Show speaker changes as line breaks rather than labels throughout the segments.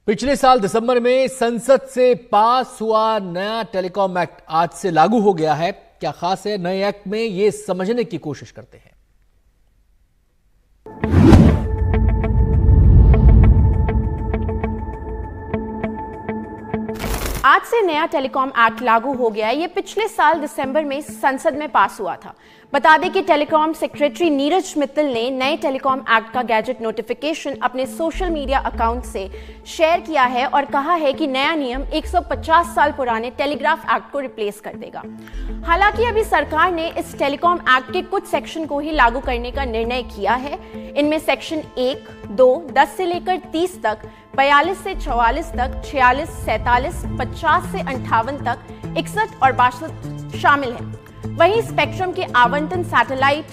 पिछले साल दिसंबर में संसद से पास हुआ नया टेलीकॉम एक्ट आज से लागू हो गया है। क्या खास है नए एक्ट में, ये समझने की कोशिश करते हैं।
आज से नया टेलीकॉम एक्ट लागू हो गया है। ये पिछले साल दिसंबर में संसद में पास हुआ था। बता दें कि टेलीकॉम सेक्रेटरी नीरज मित्तल ने नए टेलीकॉम एक्ट का गैजेट नोटिफिकेशन अपने सोशल मीडिया अकाउंट से शेयर किया है और कहा है कि नया नियम 150 साल पुराने टेलीग्राफ एक्ट को रिप्लेस कर देगा। हालांकि अभी सरकार ने इस टेलीकॉम एक्ट के कुछ सेक्शन को ही लागू करने का निर्णय किया है। इनमें सेक्शन 1, 2, 10 से लेकर 30 तक, 42 से 44 तक, 46, 47, 50 से 58 तक, 61 और 62 शामिल हैं। वहीं स्पेक्ट्रम के आवंटन, सैटेलाइट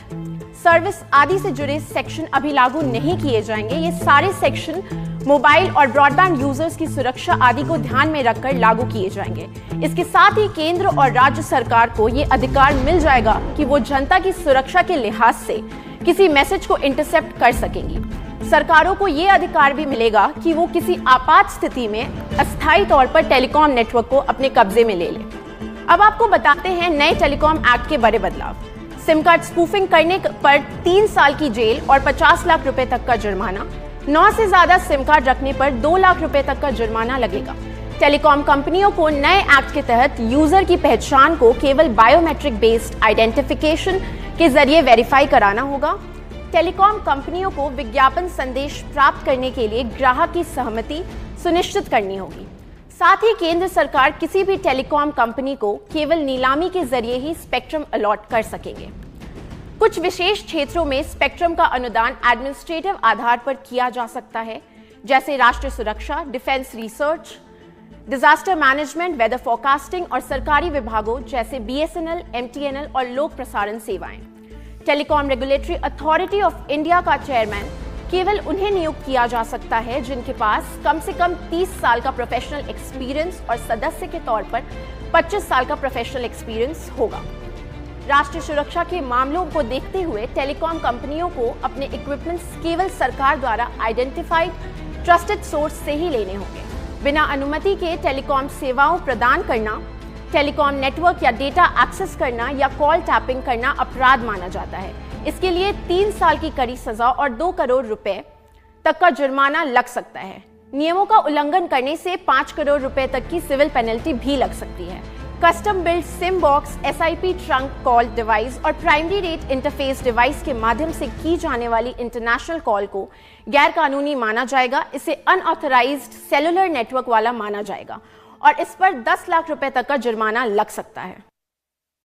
सर्विस आदि से जुड़े सेक्शन अभी लागू नहीं किए जाएंगे। ये सारे सेक्शन मोबाइल और ब्रॉडबैंड यूजर्स की सुरक्षा आदि को ध्यान में रखकर लागू किए जाएंगे। इसके साथ ही केंद्र और राज्य सरकार को ये अधिकार मिल जाएगा कि वो जनता की सुरक्षा के लिहाज से किसी मैसेज को इंटरसेप्ट कर सकेंगी। सरकारों को ये अधिकार भी मिलेगा कि वो किसी आपात स्थिति में अस्थायी तौर पर टेलीकॉम नेटवर्क को अपने कब्जे में ले लें। अब आपको बताते हैं नए टेलीकॉम एक्ट के बड़े बदलाव। सिम कार्ड स्पूफिंग करने पर 3 साल की जेल और 50 लाख रुपए तक का जुर्माना। 9 से ज्यादा सिम कार्ड रखने पर 2 लाख रुपए तक का जुर्माना लगेगा। टेलीकॉम कंपनियों को नए एक्ट के तहत यूजर की पहचान को केवल बायोमेट्रिक बेस्ड आइडेंटिफिकेशन के जरिए वेरीफाई कराना होगा। टेलीकॉम कंपनियों को विज्ञापन संदेश प्राप्त करने के लिए ग्राहक की सहमति सुनिश्चित करनी होगी। साथ ही केंद्र सरकार किसी भी टेलीकॉम कंपनी को केवल नीलामी के जरिए ही स्पेक्ट्रम अलॉट कर सकेंगे। कुछ विशेष क्षेत्रों में स्पेक्ट्रम का अनुदान एडमिनिस्ट्रेटिव आधार पर किया जा सकता है, जैसे राष्ट्रीय सुरक्षा, defence research, disaster management, weather forecasting और सरकारी विभागों जैसे BSNL, MTNL और लोक प्रसारण सेवाएं। Telecom regulatory authority of India का चेयरमैन केवल उन्हें नियुक्त किया जा सकता है जिनके पास कम से कम 30 साल का प्रोफेशनल एक्सपीरियंस और सदस्य के तौर पर 25 साल का प्रोफेशनल एक्सपीरियंस होगा। राष्ट्रीय सुरक्षा के मामलों को देखते हुए टेलीकॉम कंपनियों को अपने इक्विपमेंट्स केवल सरकार द्वारा आइडेंटिफाइड ट्रस्टेड सोर्स से ही लेने होंगे। बिना अनुमति के टेलीकॉम सेवाओं प्रदान करना, टेलीकॉम नेटवर्क या डेटा एक्सेस करना या कॉल टैपिंग करना अपराध माना जाता है। इसके लिए 3 साल की कड़ी सजा और 2 करोड़ रुपए तक का जुर्माना लग सकता है। नियमों का उल्लंघन करने से 5 करोड़ रुपए तक की सिविल पेनल्टी भी लग सकती है। Custom build SIM box, SIP trunk call device और प्राइमरी रेट इंटरफेस डिवाइस के माध्यम से की जाने वाली इंटरनेशनल कॉल को गैर कानूनी माना जाएगा। इसे अनऑथराइज्ड सेलुलर नेटवर्क वाला माना जाएगा और इस पर 10 लाख रुपए तक का जुर्माना लग सकता है।